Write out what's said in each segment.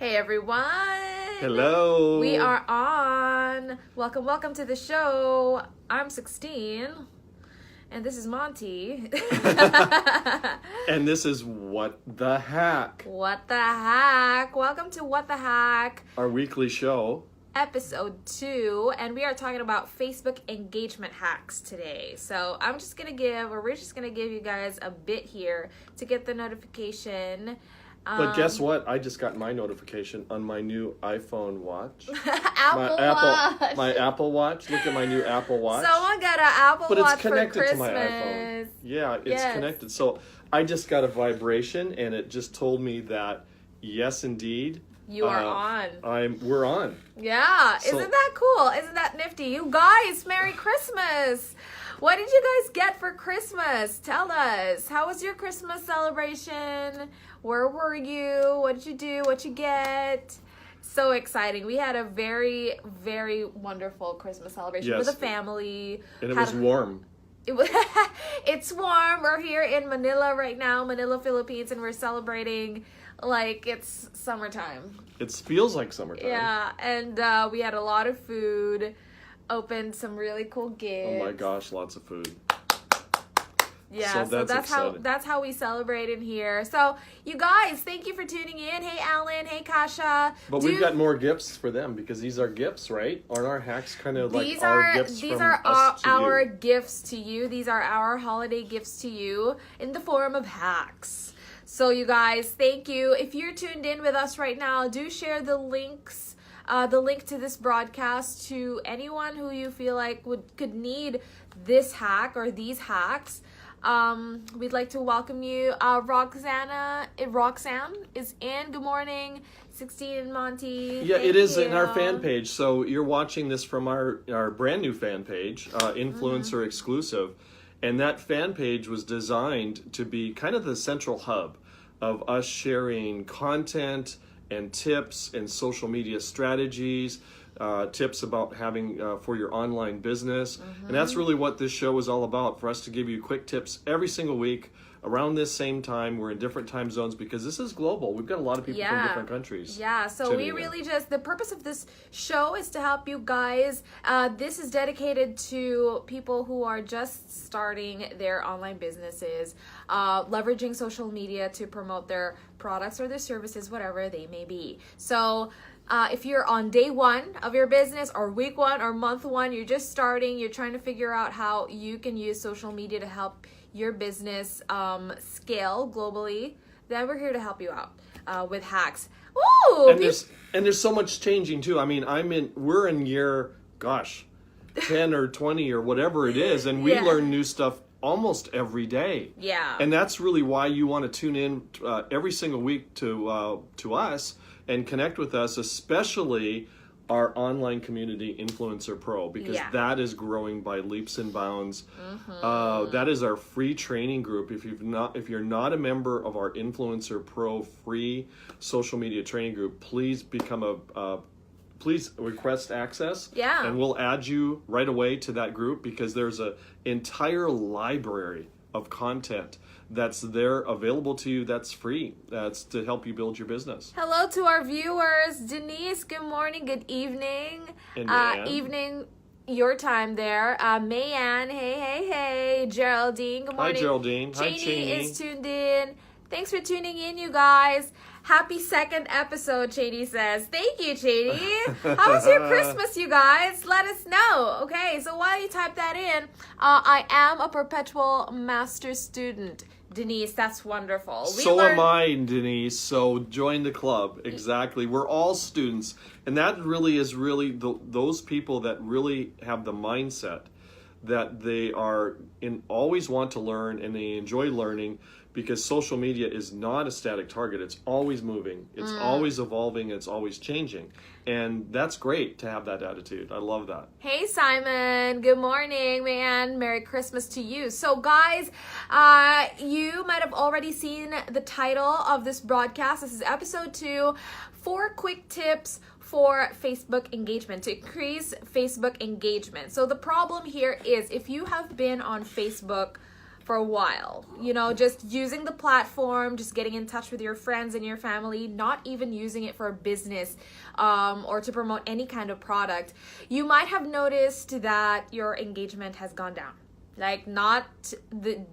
Hey everyone! Hello! We are on! Welcome to the show. I'm 16, and this is Monte. And this is What the Hack? What the Hack? Welcome to What the Hack, our weekly show. Episode 2, and we are talking about Facebook engagement hacks today. So we're just gonna give you guys a bit here to get the notification. But guess what? I just got my notification on my new iPhone watch. Watch. My Apple Watch. Look at my new Apple Watch. Someone got an Apple but Watch it's connected for to Christmas. my iPhone. Yeah, it's Yes. connected. So I just got a vibration, and it just told me that yes, indeed, You are on. We're on. Yeah, So- isn't that cool? Isn't that nifty? You guys, Merry Christmas! What did you guys get for Christmas? Tell us. How was your Christmas celebration? Where were you? What did you do? What you get? So exciting. We had a very, very wonderful Christmas celebration Yes. with a family. And it was warm. It's warm. We're here in Manila right now, Manila, Philippines, and we're celebrating like it's summertime. It feels like summertime. Yeah, and we had a lot of food, opened some really cool gifts. Oh my gosh, lots of food. Yeah, so that's how we celebrate in here. So you guys, thank you for tuning in. Hey Alan, hey Kasha. But we've got more gifts for them because these are gifts, right? Aren't our hacks kind of like our gifts these from are us to our you? gifts to you. These are our holiday gifts to you in the form of hacks. So you guys, thank you. If you're tuned in with us right now, do share the links. The link to this broadcast to anyone who you feel like could need this hack or these hacks. We'd like to welcome you. Roxanne is in. Good morning, 16 and Monte. Yeah, Thank it is you. in our fan page. So you're watching this from our brand new fan page, influencer exclusive. And that fan page was designed to be kind of the central hub of us sharing content and tips and social media strategies, tips about having for your online business. And that's really what this show is all about, for us to give you quick tips every single week around this same time. We're in different time zones because this is global. We've got a lot of people from different countries. Yeah, so we really the purpose of this show is to help you guys. This is dedicated to people who are just starting their online businesses, leveraging social media to promote their products or their services, whatever they may be. So if you're on day one of your business or week one or month one, you're just starting, you're trying to figure out how you can use social media to help your business scale globally, then we're here to help you out with hacks. Ooh! And there's so much changing too. I mean, we're in year 10 or 20 or whatever it is, and we learn new stuff almost every day. Yeah. And that's really why you want to tune in every single week to us and connect with us, especially our online community, Influencer Pro, because that is growing by leaps and bounds. That is our free training group. If you're not a member of our Influencer Pro free social media training group, please become please request access. Yeah. And we'll add you right away to that group, because there's an entire library of content that's there available to you that's free. That's to help you build your business. Hello to our viewers. Denise, good morning, good evening. And Mayanne. Evening your time there. Mayanne, hey. Geraldine, good morning. Hi, Geraldine. Hi, Cheney Cheney. is tuned in. Thanks for tuning in, you guys. Happy second episode, Cheney says. Thank you, Cheney. How was your Christmas, you guys? Let us know. Okay, so while you type that in, I am a perpetual master student. Denise, that's wonderful. So am I, Denise. So join the club. Exactly. We're all students. And that really is those people that really have the mindset that they always want to learn, and they enjoy learning, because social media is not a static target. It's always moving. It's always evolving. It's always changing. And that's great to have that attitude. I love that. Hey, Simon. Good morning, man. Merry Christmas to you. So, guys, you might have already seen the title of this broadcast. This is episode 2, 4 quick tips for Facebook engagement, to increase Facebook engagement. So the problem here is, if you have been on Facebook for a while. You know, just using the platform, just getting in touch with your friends and your family, not even using it for a business or to promote any kind of product, you might have noticed that your engagement has gone down. Like,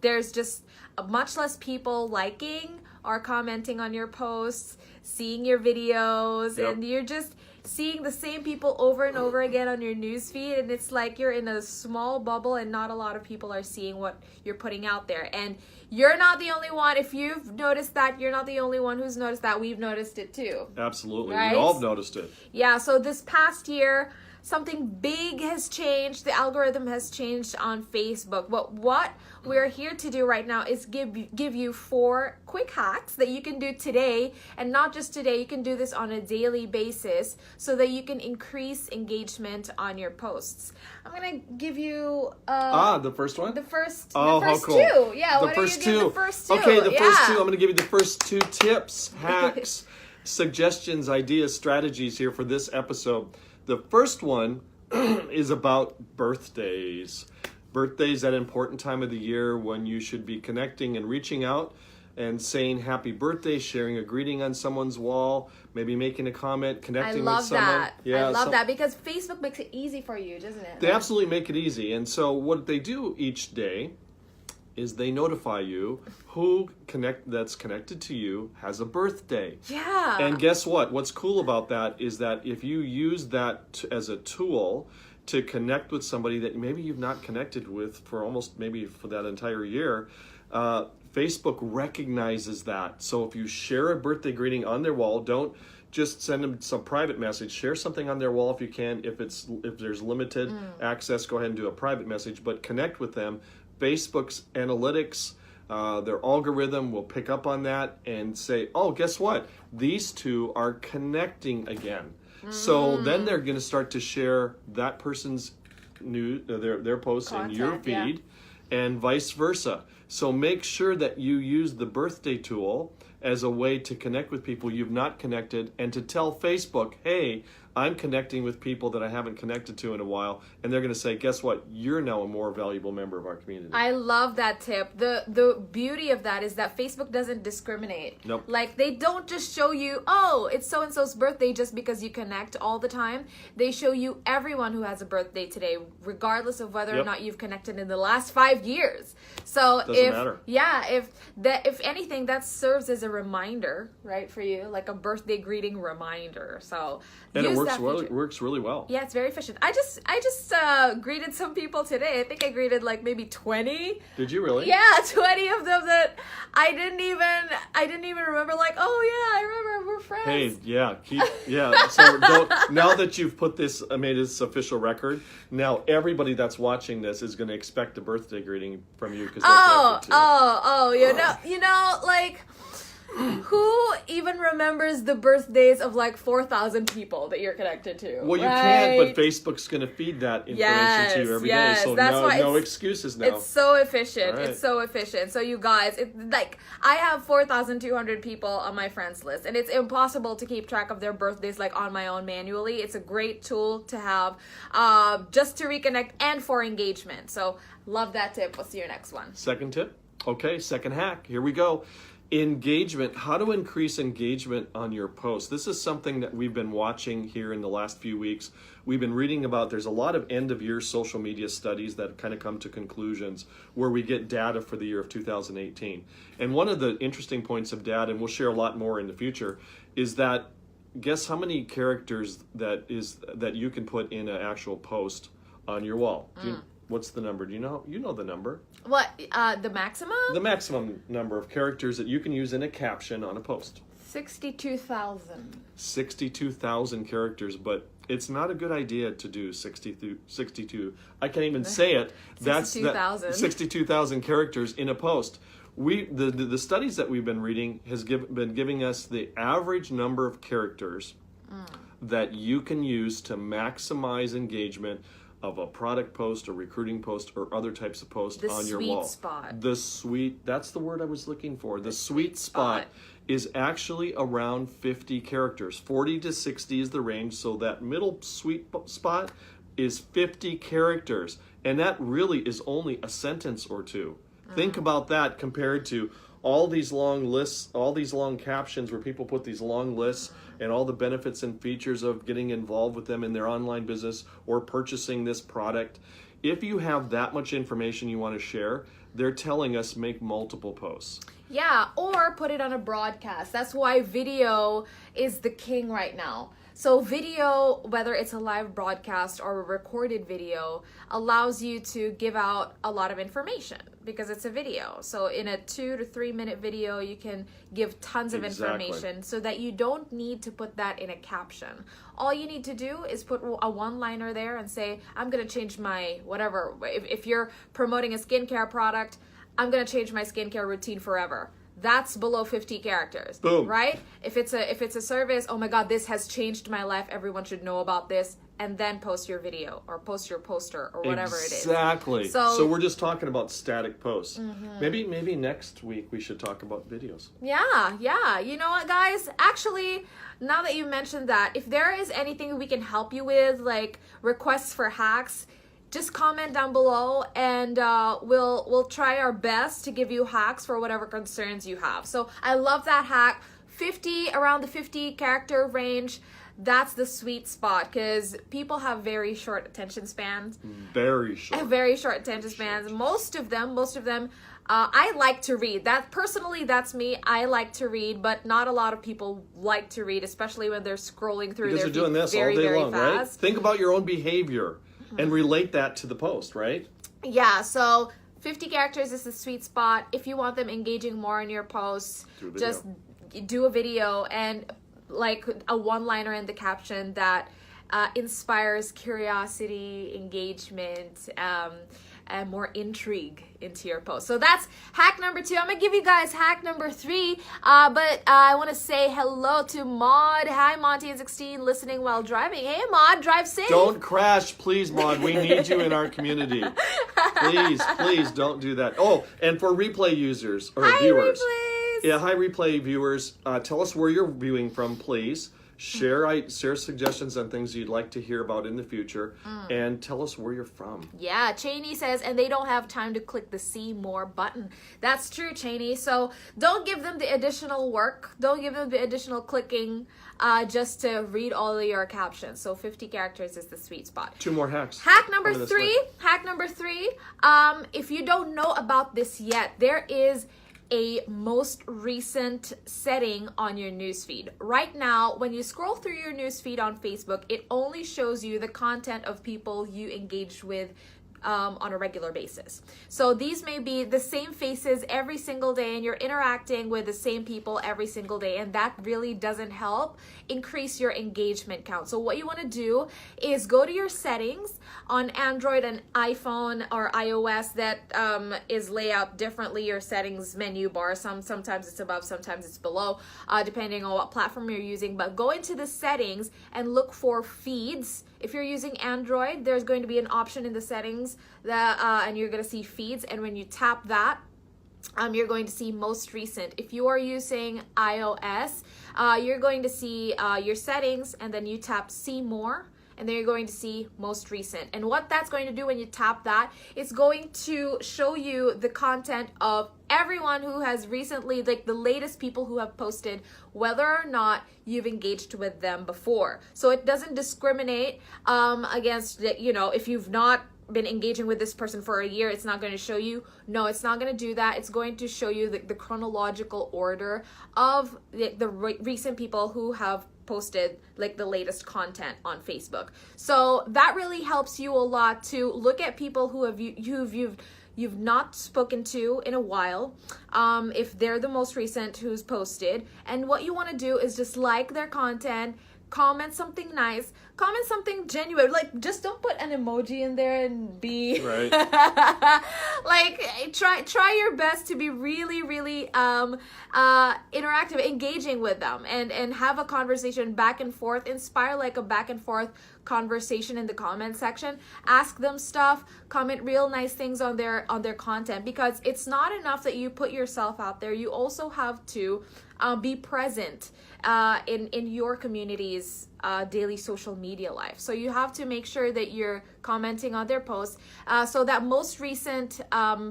there's just much less people liking or commenting on your posts, seeing your videos, and you're just seeing the same people over and over again on your newsfeed, and it's like you're in a small bubble and not a lot of people are seeing what you're putting out there. And you're not the only one. If you've noticed that, you're not the only one who's noticed that. We've noticed it too. Absolutely. Right? We all have noticed it. Yeah, so this past year, something big has changed. The algorithm has changed on Facebook. But what we're here to do right now is give you 4 quick hacks that you can do today, and not just today. You can do this on a daily basis so that you can increase engagement on your posts. I'm gonna give you the first one. the first how cool. 2. Yeah, The why first don't you 2. give the first 2? Okay, the first 2. Yeah. I'm going to give you the first 2 tips, hacks, suggestions, ideas, strategies here for this episode. The first one is about birthdays. Birthdays, that important time of the year when you should be connecting and reaching out and saying happy birthday, sharing a greeting on someone's wall, maybe making a comment, connecting with someone. I love that because Facebook makes it easy for you, doesn't it? They absolutely make it easy. And so what they do each day is they notify you who that's connected to you has a birthday. Yeah. And guess what? What's cool about that is that if you use that as a tool to connect with somebody that maybe you've not connected with for almost maybe for that entire year, Facebook recognizes that. So if you share a birthday greeting on their wall, don't just send them some private message. Share something on their wall if you can. If there's limited access, go ahead and do a private message, but connect with them. Facebook's analytics, their algorithm will pick up on that and say, oh, guess what? These two are connecting again. So then they're going to start to share that person's their posts in your feed and vice versa. So make sure that you use the birthday tool as a way to connect with people you've not connected and to tell Facebook, hey, I'm connecting with people that I haven't connected to in a while, and they're going to say, guess what? You're now a more valuable member of our community. I love that tip. The beauty of that is that Facebook doesn't discriminate. Nope. Like, they don't just show you, oh, it's so-and-so's birthday just because you connect all the time. They show you everyone who has a birthday today, regardless of whether or not you've connected in the last 5 years. So doesn't matter. Yeah, if anything, that serves as a reminder, right, for you, like a birthday greeting reminder. So and use it works really well. Yeah, it's very efficient. I just greeted some people today. I think I greeted like maybe 20. Did you really? Yeah, 20 of them that I didn't even remember. Like, oh yeah, I remember, we're friends. Hey, So now that you've made this official record, now everybody that's watching this is going to expect a birthday greeting from you because you know, like, who even remembers the birthdays of like 4,000 people that you're connected to? Well, you can, but Facebook's going to feed that information to you every day. So that's why no excuses now. It's so efficient. Right. It's so efficient. So you guys, I have 4,200 people on my friends list, and it's impossible to keep track of their birthdays like on my own manually. It's a great tool to have just to reconnect and for engagement. So love that tip. What's your next one? Second tip. Okay, second hack. Here we go. Engagement. How to increase engagement on your posts. This is something that we've been watching here in the last few weeks. We've been reading about, there's a lot of end of year social media studies that kind of come to conclusions where we get data for the year of 2018. And one of the interesting points of data, and we'll share a lot more in the future, is that guess how many characters that you can put in an actual post on your wall? What's the number? Do you know? You know the number. What? The maximum? The maximum number of characters that you can use in a caption on a post. 62,000. 62,000 characters, but it's not a good idea to do 62. I can't even say it. That's 62,000 characters in a post. The studies that we've been reading has been giving us the average number of characters that you can use to maximize engagement of a product post, a recruiting post, or other types of posts on your wall. The sweet spot. That's the word I was looking for. The sweet spot is actually around 50 characters. 40 to 60 is the range, so that middle sweet spot is 50 characters. And that really is only a sentence or two. Think about that compared to all these long lists, all these long captions where people put these long lists and all the benefits and features of getting involved with them in their online business or purchasing this product. If you have that much information you want to share, they're telling us make multiple posts. Yeah, or put it on a broadcast. That's why video is the king right now. So video, whether it's a live broadcast or a recorded video, allows you to give out a lot of information because it's a video. So in a 2 to 3 minute video, you can give tons of information so that you don't need to put that in a caption. All you need to do is put a one-liner there and say, I'm going to change my whatever. If you're promoting a skincare product, I'm going to change my skincare routine forever. That's below 50 characters. Boom. Right? If it's a service, oh my God, this has changed my life. Everyone should know about this. And then post your video or post your poster or whatever it is. Exactly. So we're just talking about static posts. Maybe next week we should talk about videos. Yeah. You know what, guys? Actually, now that you mentioned that, if there is anything we can help you with, like requests for hacks, just comment down below and we'll try our best to give you hacks for whatever concerns you have. So I love that hack. Around the 50 character range, that's the sweet spot because people have very short attention spans. Very short. Very short attention spans. Most of them, I like to read. That's me. I like to read, but not a lot of people like to read, especially when they're scrolling through because their they're doing this very, all day very long, fast. right? Think about your own behavior and relate that to the post, right? Yeah, so 50 characters is the sweet spot. If you want them engaging more in your posts, just do a video and like a one-liner in the caption that inspires curiosity, engagement, and more intrigue into your post. So that's hack number 2. I'm gonna give you guys hack number 3, but I want to say hello to Maud. Hi, Monte and 16, listening while driving. Hey, Maud, drive safe. Don't crash, please, Maud. We need you in our community. Please don't do that. Oh, and for replay users or viewers. Replays. Yeah, hi, replay viewers. Tell us where you're viewing from, please. Share suggestions on things you'd like to hear about in the future, and tell us where you're from. Yeah, Cheney says, and they don't have time to click the see more button. That's true, Cheney. So don't give them the additional work. Don't give them the additional clicking just to read all of your captions. So 50 characters is the sweet spot. 2 more hacks. Hack number 3. If you don't know about this yet, there is a most recent setting on your newsfeed. Right now, when you scroll through your newsfeed on Facebook, it only shows you the content of people you engaged with on a regular basis. So these may be the same faces every single day and you're interacting with the same people every single day, and that really doesn't help increase your engagement count. So what you want to do is go to your settings on Android and iPhone or iOS that is laid out differently, your settings menu bar. Sometimes it's above, sometimes it's below, depending on what platform you're using. But go into the settings and look for feeds. If you're using Android, there's going to be an option in the settings that, and you're going to see feeds. And when you tap that, you're going to see most recent. If you are using iOS, you're going to see your settings, and then you tap see more, and then you're going to see most recent. And what that's going to do when you tap that, it's going to show you the content of everyone who has recently, like the latest people who have posted, whether or not you've engaged with them before. So it doesn't discriminate against, if you've not been engaging with this person for a year, it's not going to show you. No, it's not going to do that. It's going to show you the chronological order of the recent people who have posted like the latest content on Facebook. So that really helps you a lot to look at people who have you've not spoken to in a while, if they're the most recent who's posted. And what you want to do is just like their content, comment something nice, comment something genuine. Like, just don't put an emoji in there and be right. like try your best to be really interactive, engaging with them, and have a conversation back and forth. Inspire like a back and forth conversation in the comment section. Ask them stuff, comment real nice things on their content, because it's not enough that you put yourself out there. You also have to be present in your community's daily social media life. So you have to make sure that you're commenting on their posts. So that most recent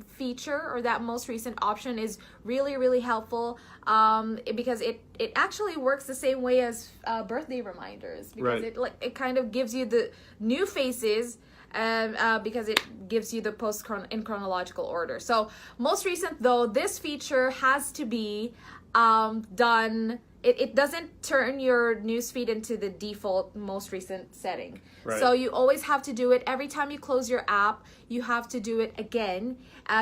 feature or that most recent option is really, really helpful, because it actually works the same way as birthday reminders, because it kind of gives you the new faces, because it gives you the post in chronological order. So most recent, though, this feature has to be done. It doesn't turn your newsfeed into the default most recent setting. Right. So you always have to do it every time you close your app. You have to do it again.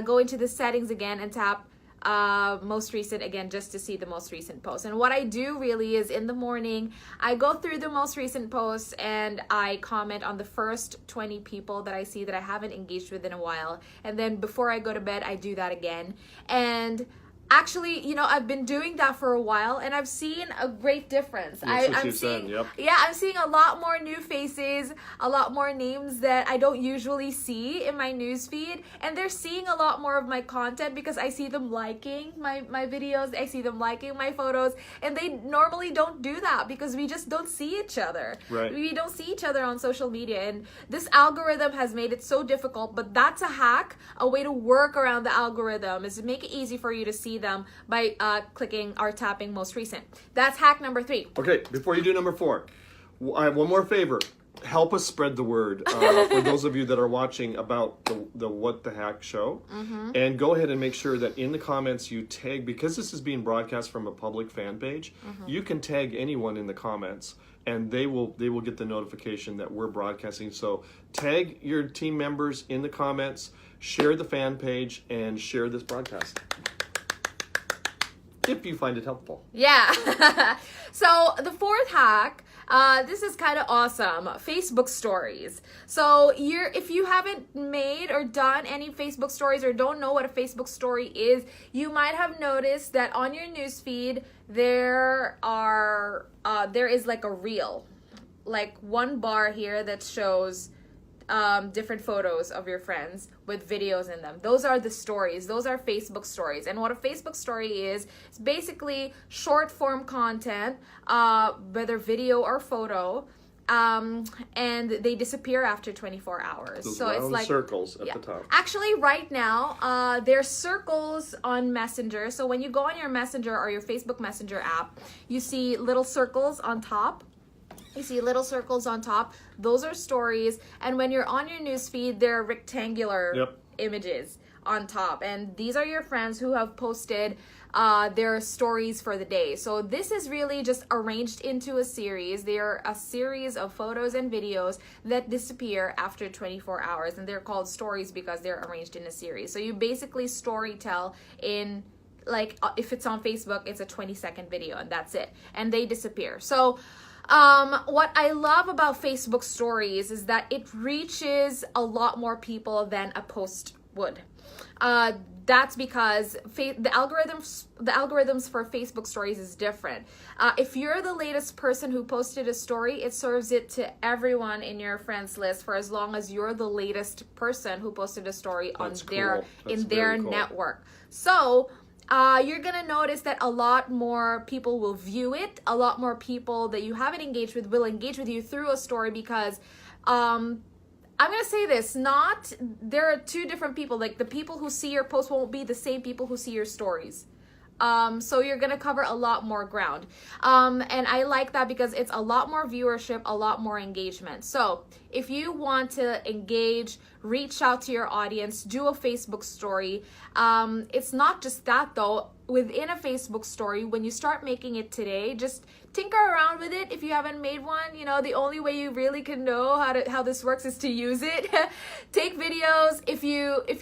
Go into the settings again and tap most recent again, just to see the most recent post. And what I do really is in the morning, I go through the most recent posts and I comment on the first 20 people that I see that I haven't engaged with in a while. And then before I go to bed, I do that again. And actually, you know, I've been doing that for a while and I've seen a great difference. I'm seeing a lot more new faces, a lot more names that I don't usually see in my newsfeed, and they're seeing a lot more of my content because I see them liking my videos, I see them liking my photos, and they normally don't do that because we just don't see each other. Right. We don't see each other on social media, and this algorithm has made it so difficult, but that's a hack. A way to work around the algorithm is to make it easy for you to see them by clicking or tapping most recent. That's hack number 3. Okay, before you do number 4, I have one more favor. Help us spread the word for those of you that are watching about the What the Hack show. Mm-hmm. And go ahead and make sure that in the comments you tag, because this is being broadcast from a public fan page, you can tag anyone in the comments and they will get the notification that we're broadcasting. So tag your team members in the comments, share the fan page, and share this broadcast if you find it helpful. Yeah. So the 4th hack, this is kind of awesome. Facebook stories. So if you haven't made or done any Facebook stories or don't know what a Facebook story is, you might have noticed that on your newsfeed there is like a reel, like one bar here that shows different photos of your friends with videos in them. Those are the stories. Those are Facebook stories. And what a Facebook story is, it's basically short form content, whether video or photo, and they disappear after 24 hours. Those so round it's like circles at the top. Actually, right now, there's circles on Messenger. So when you go on your Messenger or your Facebook Messenger app, you see little circles on top. You see little circles on top. Those are stories. And when you're on your newsfeed, there are rectangular images on top. And these are your friends who have posted their stories for the day. So this is really just arranged into a series. They are a series of photos and videos that disappear after 24 hours. And they're called stories because they're arranged in a series. So you basically story tell in, like, if it's on Facebook, it's a 20-second video and that's it. And they disappear. So what I love about Facebook stories is that it reaches a lot more people than a post would. That's because the algorithms for Facebook stories is different. If you're the latest person who posted a story, it serves it to everyone in your friends list for as long as you're the latest person who posted a story on their network. So you're gonna notice that a lot more people will view it. A lot more people that you haven't engaged with will engage with you through a story because I'm gonna say this, there are 2 different people. Like, the people who see your post won't be the same people who see your stories. So you're gonna cover a lot more ground. And I like that because it's a lot more viewership, a lot more engagement. So if you want to engage, reach out to your audience, do a Facebook story. It's not just that though. Within a Facebook story, when you start making it today, just tinker around with it. If you haven't made one, you know, the only way you really can know how this works is to use it. Take videos. If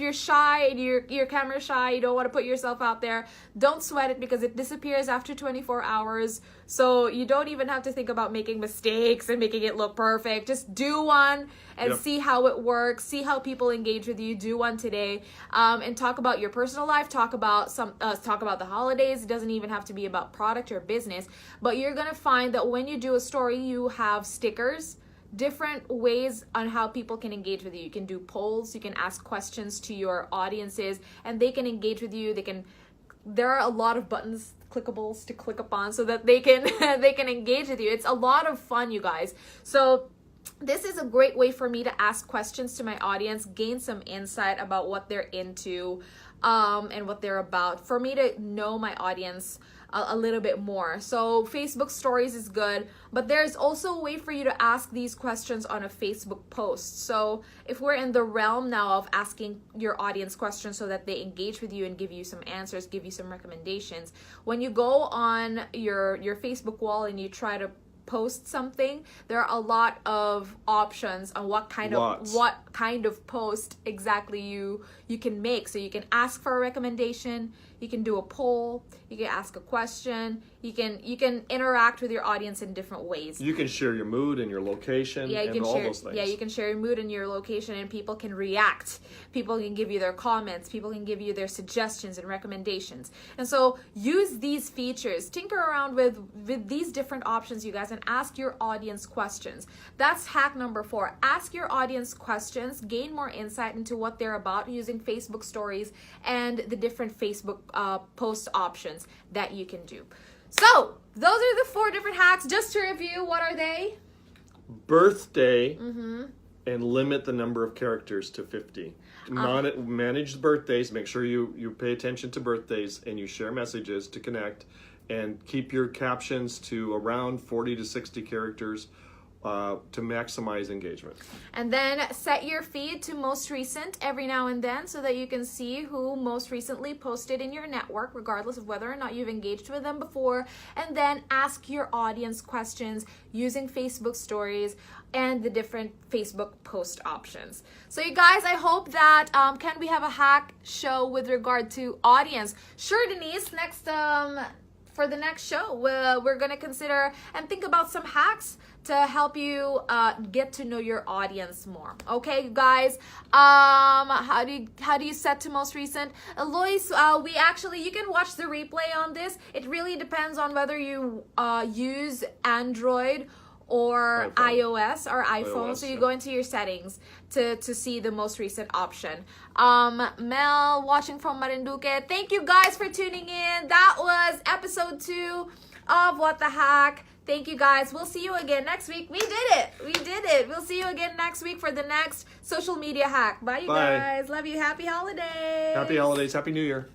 you're shy and you're camera shy, you don't want to put yourself out there, don't sweat it because it disappears after 24 hours. So you don't even have to think about making mistakes and making it look perfect. Just do one and see how it works, see how people engage with you. Do one today, and talk about your personal life, talk about the holidays. It doesn't even have to be about product or business, but you're gonna find that when you do a story, you have stickers, different ways on how people can engage with you. You can do polls, you can ask questions to your audiences, and they can engage with you. There are a lot of buttons clickables to click upon so that they can they can engage with you. It's a lot of fun, you guys. So this is a great way for me to ask questions to my audience, gain some insight about what they're into, and what they're about, for me to know my audience a little bit more. So Facebook stories is good, but there's also a way for you to ask these questions on a Facebook post. So if we're in the realm now of asking your audience questions so that they engage with you and give you some answers, give you some recommendations, when you go on your Facebook wall and you try to post something, there are a lot of options on what kind of post exactly you can make. So you can ask for a recommendation, you can do a poll, you can ask a question, you can interact with your audience in different ways. You can share your mood and your location and all those things. Yeah, you can share your mood and your location, and people can react. People can give you their comments. People can give you their suggestions and recommendations. And so use these features. Tinker around with these different options, you guys, and ask your audience questions. That's hack number 4. Ask your audience questions. Gain more insight into what they're about using Facebook stories and the different Facebook post options that you can do. So those are the 4 different hacks. Just to review, what are they? Birthday, and limit the number of characters to 50. Manage birthdays. Make sure you pay attention to birthdays and you share messages to connect, and keep your captions to around 40 to 60 characters to maximize engagement. And then set your feed to most recent every now and then so that you can see who most recently posted in your network, regardless of whether or not you've engaged with them before. And then ask your audience questions using Facebook stories and the different Facebook post options. So you guys, I hope that can we have a hack show with regard to audience? Sure, Denise. Next for the next show, we're gonna consider and think about some hacks to help you get to know your audience more. Okay, guys. How do you set to most recent? Lois, you can watch the replay on this. It really depends on whether you use Android or iOS or iPhone. So you go into your settings to see the most recent option. Mel, watching from Marinduque. Thank you guys for tuning in. That was episode 2 of What the Hack. Thank you guys. We'll see you again next week. We did it. We'll see you again next week for the next social media hack. Bye, you guys. Love you. Happy holidays. Happy holidays. Happy New Year.